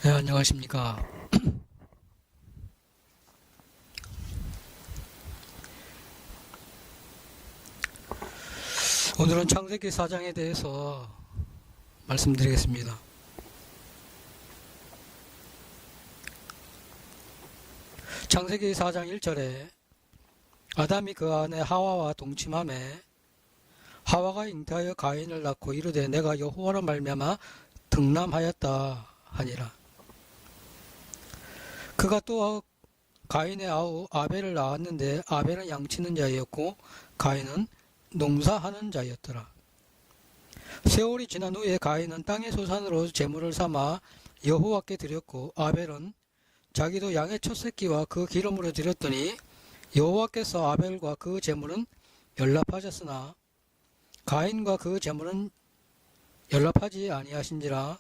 네, 안녕하십니까. 오늘은 창세기 4장에 대해서 말씀드리겠습니다. 창세기 4장 1절에 아담이 그 아내 하와와 동침하매 하와가 잉태하여 가인을 낳고 이르되 내가 여호와로 말미암아 등남하였다 하니라. 그가 또 가인의 아우 아벨을 낳았는데 아벨은 양치는 자였고 가인은 농사하는 자였더라. 세월이 지난 후에 가인은 땅의 소산으로 제물을 삼아 여호와께 드렸고 아벨은 자기도 양의 첫 새끼와 그 기름으로 드렸더니 여호와께서 아벨과 그 제물은 연락하셨으나 가인과 그 제물은 연락하지 아니하신지라.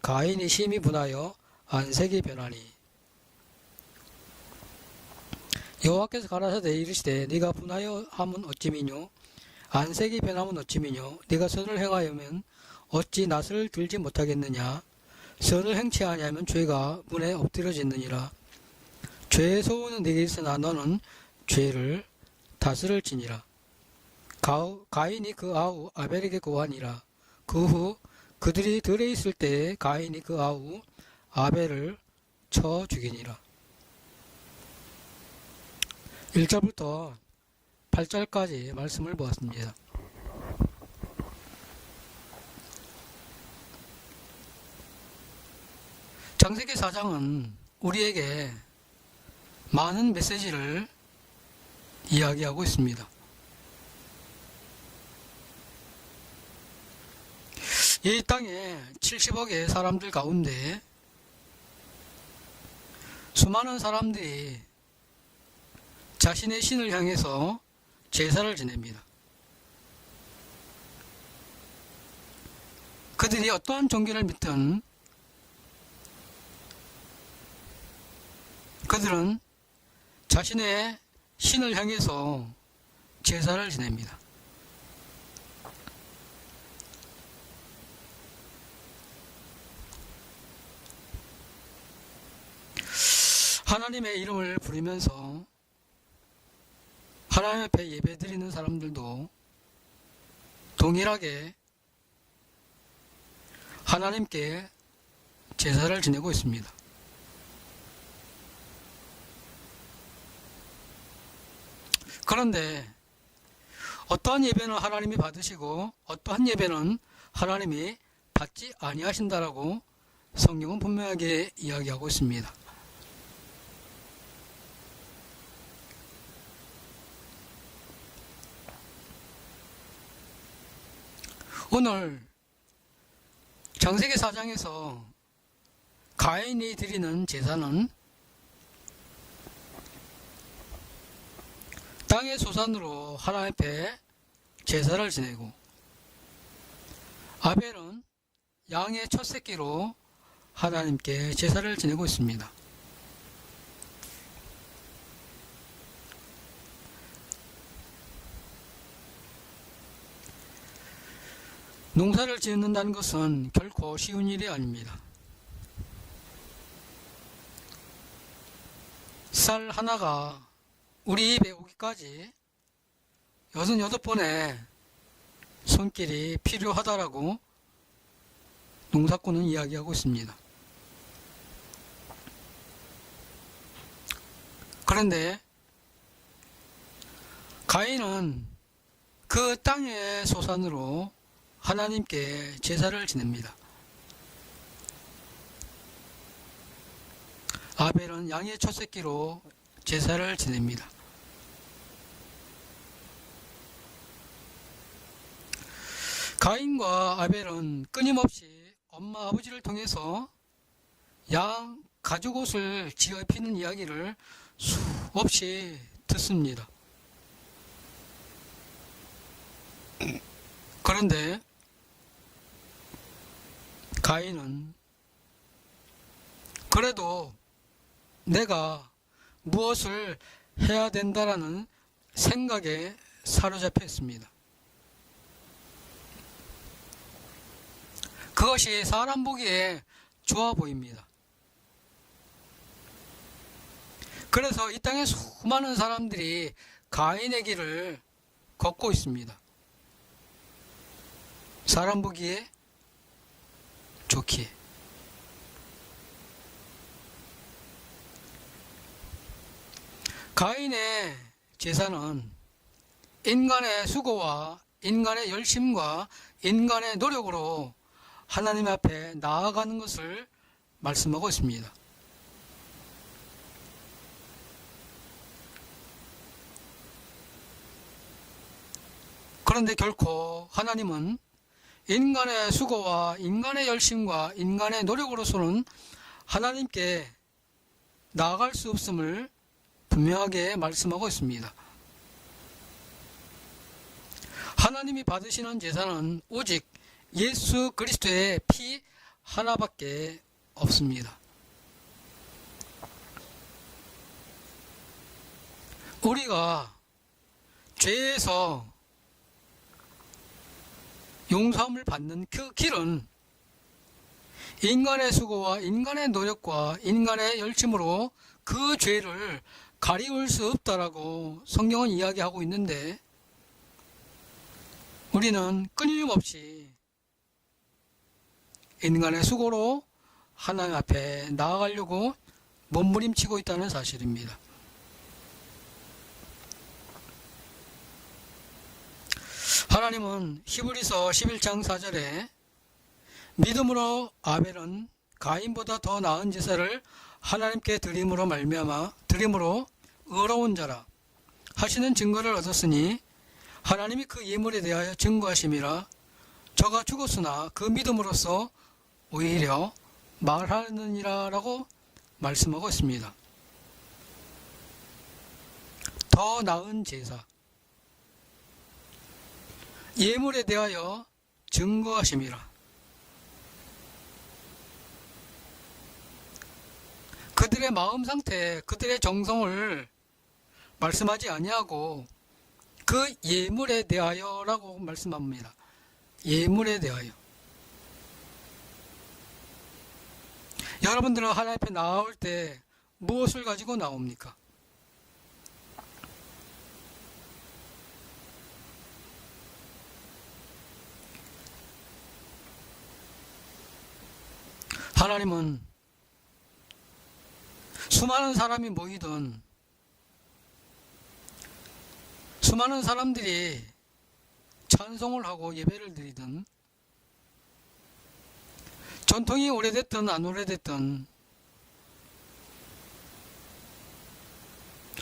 가인이 심히 분하여 안색이 변하니 여호와께서 가라사대 이르시되 네가 분하여 함은 어찌미뇨 안색이 변함은 어찌미뇨 네가 선을 행하여면 어찌 낫을 들지 못하겠느냐. 선을 행치 아니하면 죄가 문에 엎드려지느니라. 죄의 소원은 네게 있으나 너는 죄를 다스릴지니라. 가인이 그 아우 아벨에게 고하니라. 그 후 그들이 들에 있을 때에 가인이 그 아우 아벨을 쳐 죽이니라. 1절부터 8절까지 말씀을 보았습니다. 창세기 4장은 우리에게 많은 메시지를 이야기하고 있습니다. 이 땅에 70억의 사람들 가운데 수많은 사람들이 자신의 신을 향해서 제사를 지냅니다. 그들이 어떠한 종교를 믿든 그들은 자신의 신을 향해서 제사를 지냅니다. 하나님의 이름을 부르면서 하나님 앞에 예배 드리는 사람들도 동일하게 하나님께 제사를 지내고 있습니다. 그런데 어떠한 예배는 하나님이 받으시고 어떠한 예배는 하나님이 받지 아니하신다라고 성경은 분명하게 이야기하고 있습니다. 오늘 창세기 4장에서 가인이 드리는 제사는 땅의 소산으로 하나님 앞에 제사를 지내고 아벨은 양의 첫 새끼로 하나님께 제사를 지내고 있습니다. 농사를 짓는다는 것은 결코 쉬운 일이 아닙니다. 쌀 하나가 우리 입에 오기까지 68번의 손길이 필요하다라고 농사꾼은 이야기하고 있습니다. 그런데 가인은 그 땅의 소산으로 하나님께 제사를 지냅니다. 아벨은 양의 첫 새끼로 제사를 지냅니다. 가인과 아벨은 끊임없이 엄마 아버지를 통해서 양 가죽 옷을 지어 입히는 이야기를 수없이 듣습니다. 그런데 가인은 그래도 내가 무엇을 해야 된다라는 생각에 사로잡혀 있습니다. 그것이 사람 보기에 좋아 보입니다. 그래서 이 땅에 수많은 사람들이 가인의 길을 걷고 있습니다. 사람 보기에 좋기에. 가인의 제사는 인간의 수고와 인간의 열심과 인간의 노력으로 하나님 앞에 나아가는 것을 말씀하고 있습니다. 그런데 결코 하나님은 인간의 수고와 인간의 열심과 인간의 노력으로서는 하나님께 나아갈 수 없음을 분명하게 말씀하고 있습니다. 하나님이 받으시는 제사는 오직 예수 그리스도의 피 하나밖에 없습니다. 우리가 죄에서 용서함을 받는 그 길은 인간의 수고와 인간의 노력과 인간의 열심으로 그 죄를 가리울 수 없다라고 성경은 이야기하고 있는데, 우리는 끊임없이 인간의 수고로 하나님 앞에 나아가려고 몸부림치고 있다는 사실입니다. 하나님은 히브리서 11장 4절에 믿음으로 아벨은 가인보다 더 나은 제사를 하나님께 드림으로 말미암아 드림으로 의로운 자라 하시는 증거를 얻었으니 하나님이 그 예물에 대하여 증거하심이라. 저가 죽었으나 그 믿음으로써 오히려 말하느니라 라고 말씀하고 있습니다. 더 나은 제사, 예물에 대하여 증거하심이라. 그들의 마음 상태, 그들의 정성을 말씀하지 아니하고 그 예물에 대하여 라고 말씀합니다. 예물에 대하여. 여러분들은 하나님 앞에 나올 때 무엇을 가지고 나옵니까? 하나님은 수많은 사람이 모이든 수많은 사람들이 찬송을 하고 예배를 드리든 전통이 오래됐든 안 오래됐든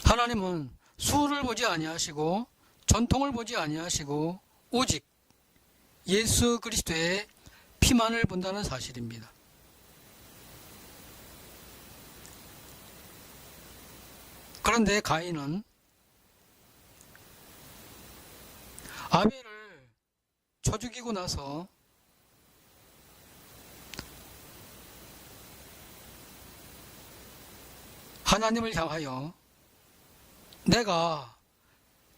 하나님은 수를 보지 아니하시고 전통을 보지 아니하시고 오직 예수 그리스도의 피만을 본다는 사실입니다. 그런데 가인은 아벨을 쳐 죽이고 나서 하나님을 향하여 내가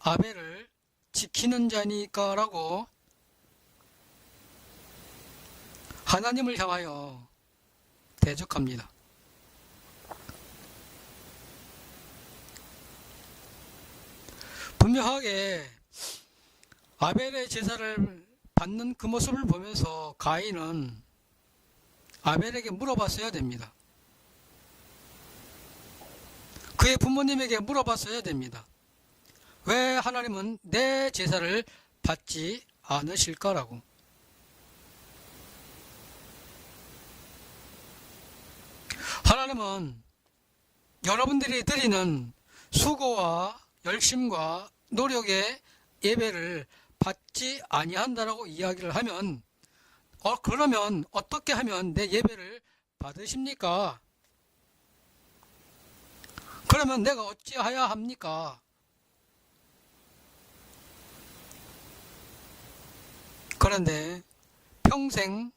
아벨을 지키는 자니까 라고 하나님을 향하여 대적합니다. 분명하게 아벨의 제사를 받는 그 모습을 보면서 가인은 아벨에게 물어봤어야 됩니다. 그의 부모님에게 물어봤어야 됩니다. 왜 하나님은 내 제사를 받지 않으실까라고. 하나님은 여러분들이 드리는 수고와 열심과 노력의 예배를 받지 아니한다라고 이야기를 하면 그러면 어떻게 하면 내 예배를 받으십니까? 그러면 내가 어찌해야 합니까? 그런데 평생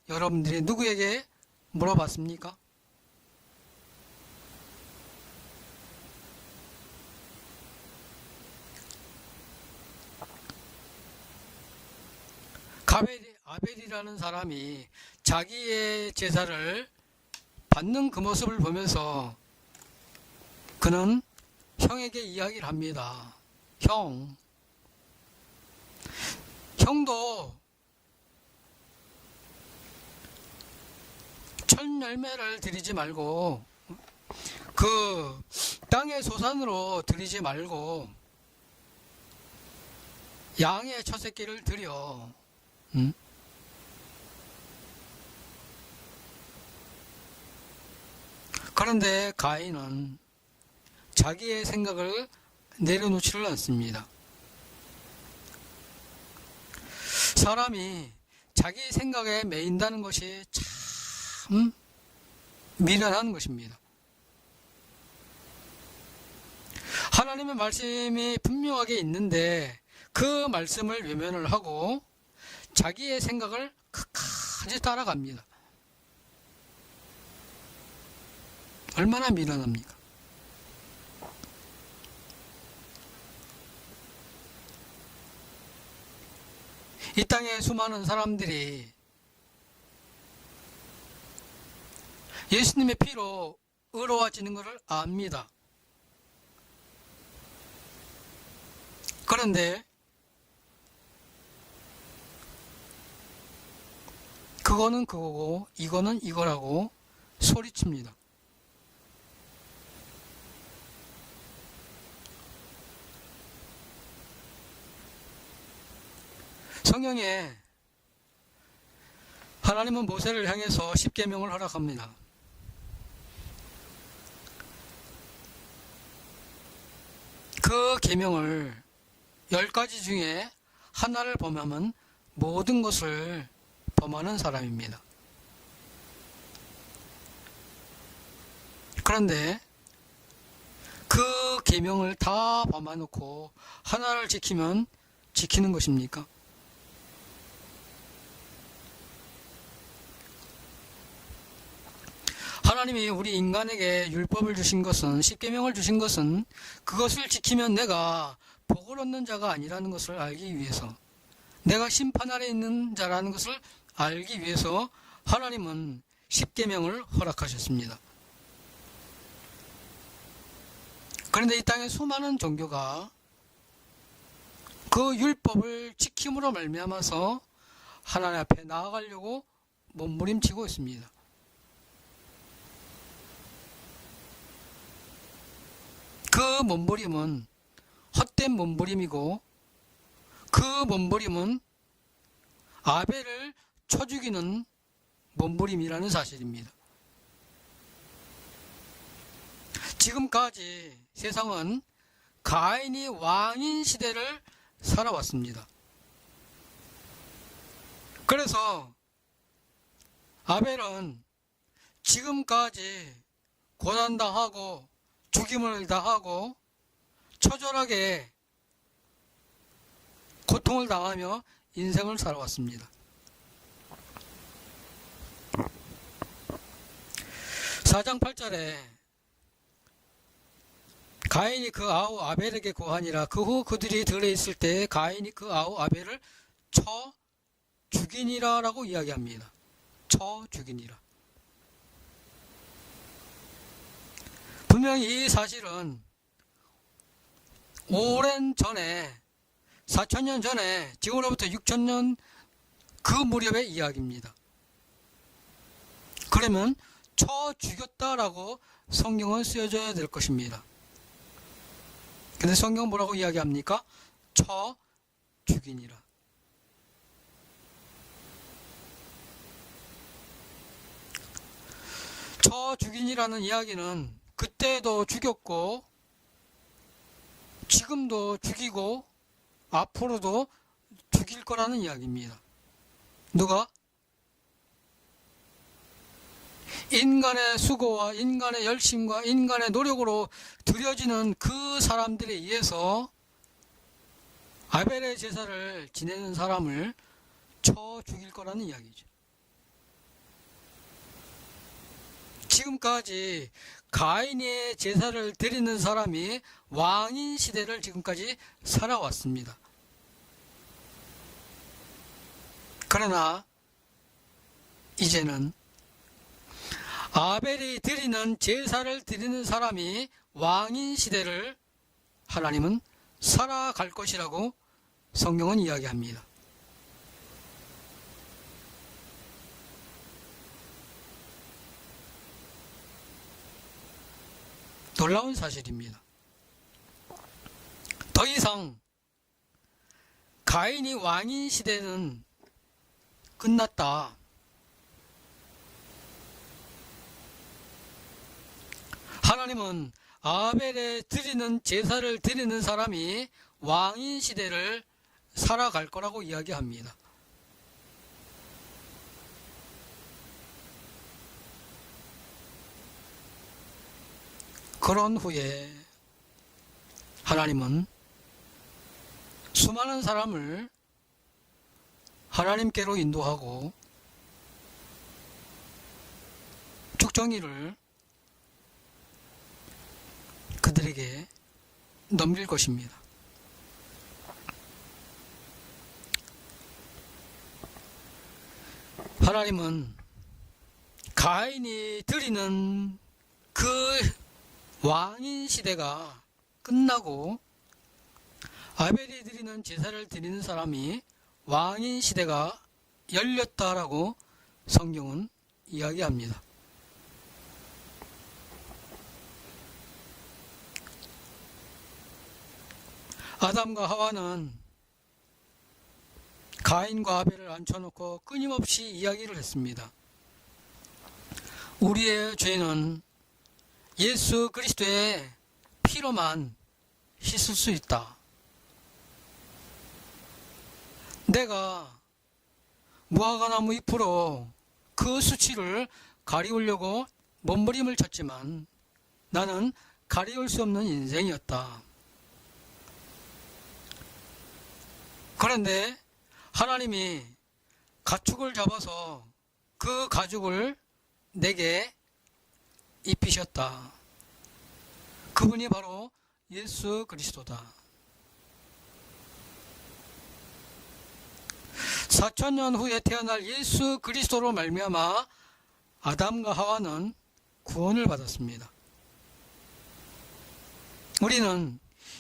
여러분들이 누구에게 물어봤습니까? 아벨이라는 사람이 자기의 제사를 받는 그 모습을 보면서 그는 형에게 이야기를 합니다. 형도 천 열매를 드리지 말고 그 땅의 소산으로 드리지 말고 양의 첫 새끼를 드려. 그런데 가인은 자기의 생각을 내려놓지를 않습니다. 사람이 자기 생각에 매인다는 것이 참 미련한 것입니다. 하나님의 말씀이 분명하게 있는데 그 말씀을 외면을 하고 자기의 생각을 끝까지 따라갑니다. 얼마나 미련합니까? 이 땅에 수많은 사람들이 예수님의 피로 의로워지는 것을 압니다. 그런데 그거는 그거고 이거는 이거라고 소리칩니다. 성경에 하나님은 모세를 향해서 십계명을 허락합니다. 그 계명을 10가지 중에 하나를 범하면 모든 것을 범하는 사람입니다. 그런데 그 계명을 다 범해놓고 하나를 지키면 지키는 것입니까? 하나님이 우리 인간에게 율법을 주신 것은, 십계명을 주신 것은 그것을 지키면 내가 복을 얻는 자가 아니라는 것을 알기 위해서, 내가 심판 아래 있는 자라는 것을 알기 위해서 하나님은 십계명을 허락하셨습니다. 그런데 이 땅의 수많은 종교가 그 율법을 지킴으로 말미암아서 하나님 앞에 나아가려고 몸부림치고 있습니다. 그 몸부림은 헛된 몸부림이고 그 몸부림은 아벨을 쳐 죽이는 몸부림이라는 사실입니다. 지금까지 세상은 가인이 왕인 시대를 살아왔습니다. 그래서 아벨은 지금까지 고난당하고 죽임을 당하고 처절하게 고통을 당하며 인생을 살아왔습니다. 4장 8절에 가인이 그 아우 아벨에게 고하니라. 그 후 그들이 들에 있을 때 가인이 그 아우 아벨을 쳐 죽이니라 라고 이야기합니다. 쳐 죽이니라. 분명히 이 사실은 오랜 전에 4,000년 전에 지금으로부터 6,000년 그 무렵의 이야기입니다. 그러면 쳐 죽였다라고 성경은 쓰여져야 될 것입니다. 근데 성경은 뭐라고 이야기합니까? 쳐 죽이니라. 쳐 죽이니라는 이야기는 그때도 죽였고 지금도 죽이고 앞으로도 죽일 거라는 이야기입니다. 누가? 인간의 수고와 인간의 열심과 인간의 노력으로 드려지는 그 사람들에 의해서 아벨의 제사를 지내는 사람을 쳐 죽일 거라는 이야기죠. 지금까지 가인의 제사를 드리는 사람이 왕인 시대를 지금까지 살아왔습니다. 그러나 이제는 아벨이 드리는 제사를 드리는 사람이 왕인 시대를 하나님은 살아갈 것이라고 성경은 이야기합니다. 놀라운 사실입니다. 더 이상 가인이 왕인 시대는 끝났다. 하나님은 아벨에 드리는 제사를 드리는 사람이 왕인 시대를 살아갈 거라고 이야기합니다. 그런 후에 하나님은 수많은 사람을 하나님께로 인도하고 축정기를 그들에게 넘길 것입니다. 하나님은 가인이 드리는 그 왕인 시대가 끝나고 아벨이 드리는 제사를 드리는 사람이 왕인 시대가 열렸다라고 성경은 이야기합니다. 아담과 하와는 가인과 아벨을 앉혀놓고 끊임없이 이야기를 했습니다. 우리의 죄는 예수 그리스도의 피로만 씻을 수 있다. 내가 무화과나무 잎으로 그 수치를 가리우려고 몸부림을 쳤지만 나는 가리울 수 없는 인생이었다. 그런데 하나님이 가축을 잡아서 그 가죽을 내게 입히셨다. 그분이 바로 예수 그리스도다. 4000년 후에 태어날 예수 그리스도로 말미암아 아담과 하와는 구원을 받았습니다. 우리는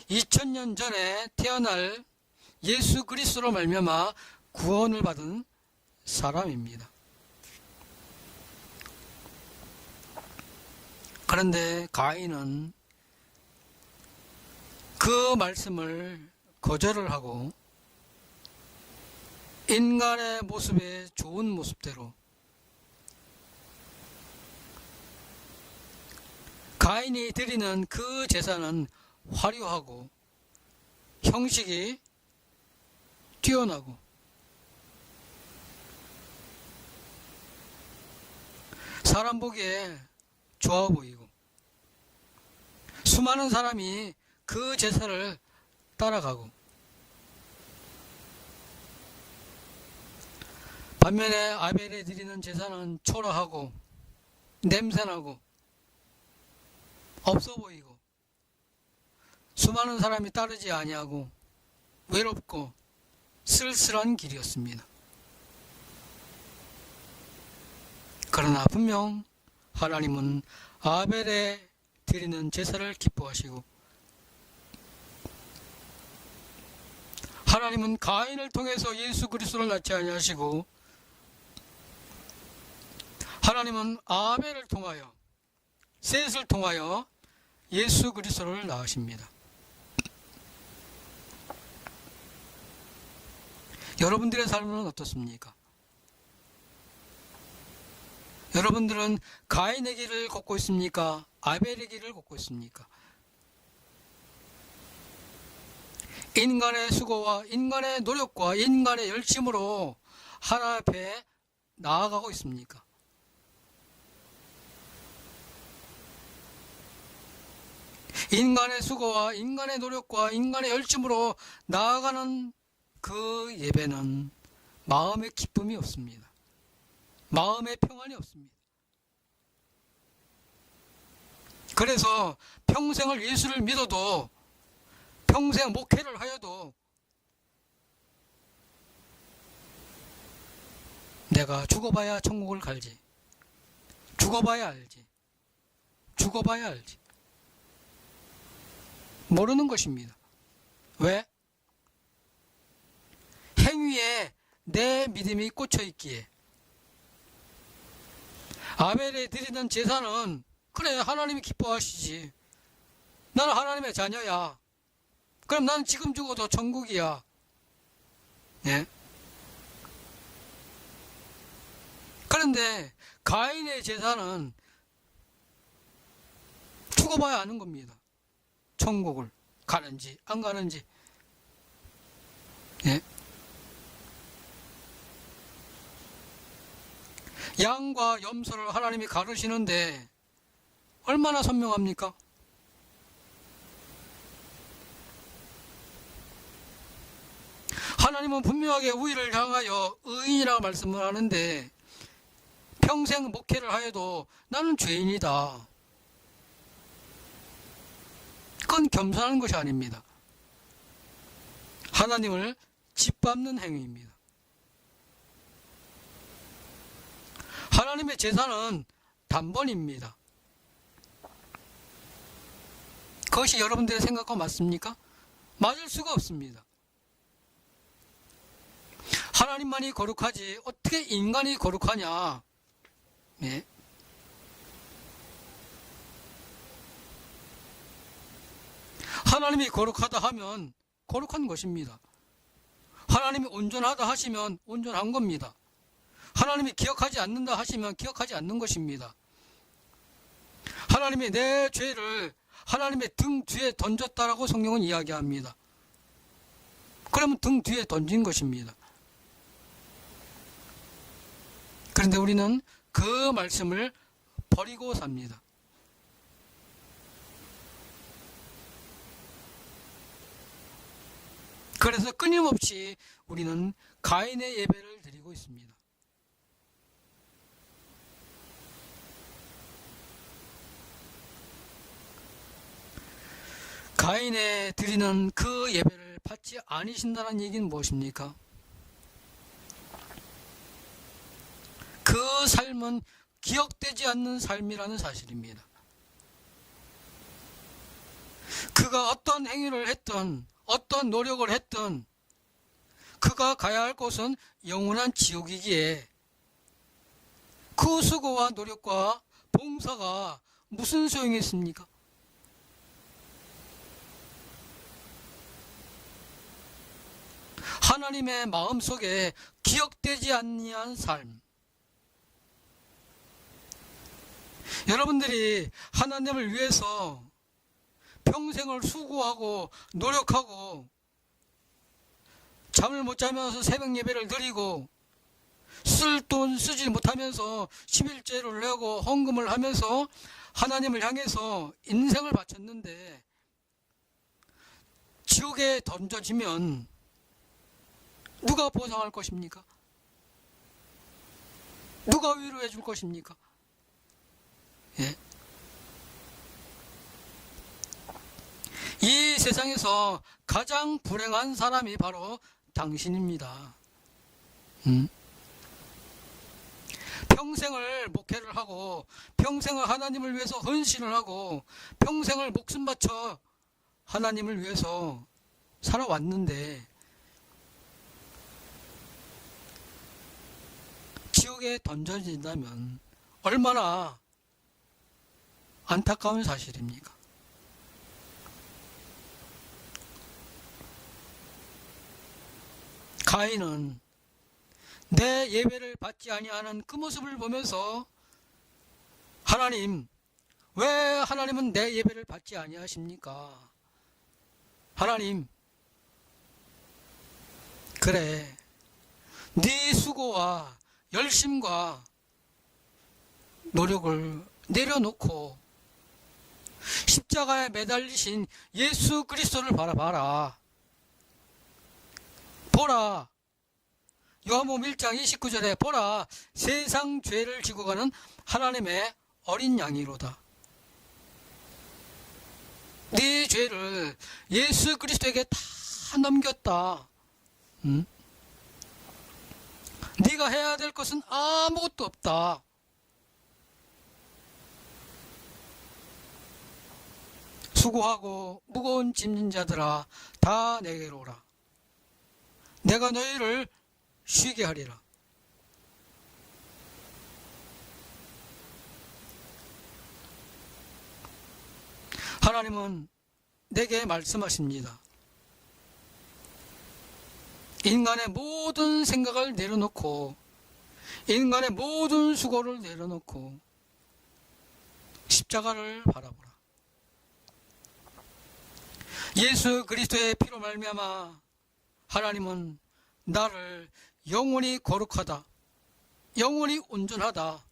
2000년 전에 태어날 예수 그리스도로 말미암아 구원을 받은 사람입니다. 그런데 가인은 그 말씀을 거절을 하고 인간의 모습의 좋은 모습대로 가인이 드리는 그 제사는 화려하고 형식이 뛰어나고 사람 보기에 좋아 보이고 수많은 사람이 그 제사를 따라가고 반면에 아벨에 드리는 제사는 초라하고 냄새나고 없어 보이고 수많은 사람이 따르지 아니하고 외롭고 쓸쓸한 길이었습니다. 그러나 분명 하나님은 아벨에 드리는 제사를 기뻐하시고 하나님은 가인을 통해서 예수 그리스도를 낳지 아니하시고 하나님은 아벨을 통하여 셋을 통하여 예수 그리스도를 낳으십니다. 여러분들의 삶은 어떻습니까? 여러분들은 가인의 길을 걷고 있습니까? 아벨의 길을 걷고 있습니까? 인간의 수고와 인간의 노력과 인간의 열심으로 하나님 앞에 나아가고 있습니까? 인간의 수고와 인간의 노력과 인간의 열심으로 나아가는 그 예배는 마음의 기쁨이 없습니다. 마음의 평안이 없습니다. 그래서 평생을 예수를 믿어도 평생 목회를 하여도 내가 죽어봐야 천국을 갈지 죽어봐야 알지. 죽어봐야 알지. 모르는 것입니다. 왜? 행위에 내 믿음이 꽂혀 있기에. 아벨에 드리는 제사는 그래 하나님이 기뻐하시지. 나는 하나님의 자녀야. 그럼 나는 지금 죽어도 천국이야. 예? 그런데 가인의 제사는 죽어봐야 아는 겁니다. 천국을 가는지 안 가는지. 예? 양과 염소를 하나님이 가르시는데 얼마나 선명합니까? 하나님은 분명하게 우리를 향하여 의인이라고 말씀을 하는데 평생 목회를 하여도 나는 죄인이다. 그건 겸손한 것이 아닙니다. 하나님을 짓밟는 행위입니다. 하나님의 제사는 단번입니다. 그것이 여러분들의 생각과 맞습니까? 맞을 수가 없습니다. 하나님만이 거룩하지 어떻게 인간이 거룩하냐? 예. 하나님이 거룩하다 하면 거룩한 것입니다. 하나님이 온전하다 하시면 온전한 겁니다. 하나님이 기억하지 않는다 하시면 기억하지 않는 것입니다. 하나님이 내 죄를 하나님의 등 뒤에 던졌다라고 성경은 이야기합니다. 그러면 등 뒤에 던진 것입니다. 그런데 우리는 그 말씀을 버리고 삽니다. 그래서 끊임없이 우리는 가인의 예배를 드리고 있습니다. 가인에 드리는 그 예배를 받지 아니신다는 얘기는 무엇입니까? 그 삶은 기억되지 않는 삶이라는 사실입니다. 그가 어떤 행위를 했든 어떤 노력을 했든 그가 가야 할 곳은 영원한 지옥이기에 그 수고와 노력과 봉사가 무슨 소용이 있습니까? 하나님의 마음속에 기억되지 아니한 삶. 여러분들이 하나님을 위해서 평생을 수고하고 노력하고 잠을 못 자면서 새벽 예배를 드리고 쓸 돈 쓰지 못하면서 11제를 내고 헌금을 하면서 하나님을 향해서 인생을 바쳤는데 지옥에 던져지면 누가 보상할 것입니까? 누가 위로해 줄 것입니까? 예? 이 세상에서 가장 불행한 사람이 바로 당신입니다. 평생을 목회를 하고 평생을 하나님을 위해서 헌신을 하고 평생을 목숨 바쳐 하나님을 위해서 살아왔는데 지옥에 던져진다면 얼마나 안타까운 사실입니까? 가인은 내 예배를 받지 아니하는 그 모습을 보면서 하나님, 왜 하나님은 내 예배를 받지 아니하십니까? 하나님, 그래, 네 수고와 열심과 노력을 내려놓고 십자가에 매달리신 예수 그리스도를 바라봐라. 보라, 요한복음 1장 29절에 보라, 세상 죄를 지고 가는 하나님의 어린 양이로다. 네 죄를 예수 그리스도에게 다 넘겼다. 네가 해야 될 것은 아무것도 없다. 수고하고 무거운 짐진 자들아 다 내게로 오라. 내가 너희를 쉬게 하리라. 하나님은 내게 말씀하십니다. 인간의 모든 생각을 내려놓고 인간의 모든 수고를 내려놓고 십자가를 바라보라. 예수 그리스도의 피로 말미암아 하나님은 나를 영원히 거룩하다, 영원히 온전하다,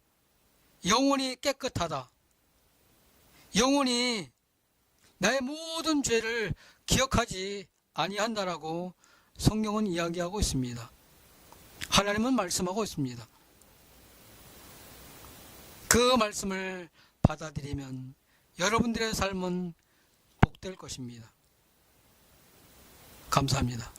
영원히 깨끗하다, 영원히 나의 모든 죄를 기억하지 아니한다라고 성경은 이야기하고 있습니다. 하나님은 말씀하고 있습니다. 그 말씀을 받아들이면 여러분들의 삶은 복될 것입니다. 감사합니다.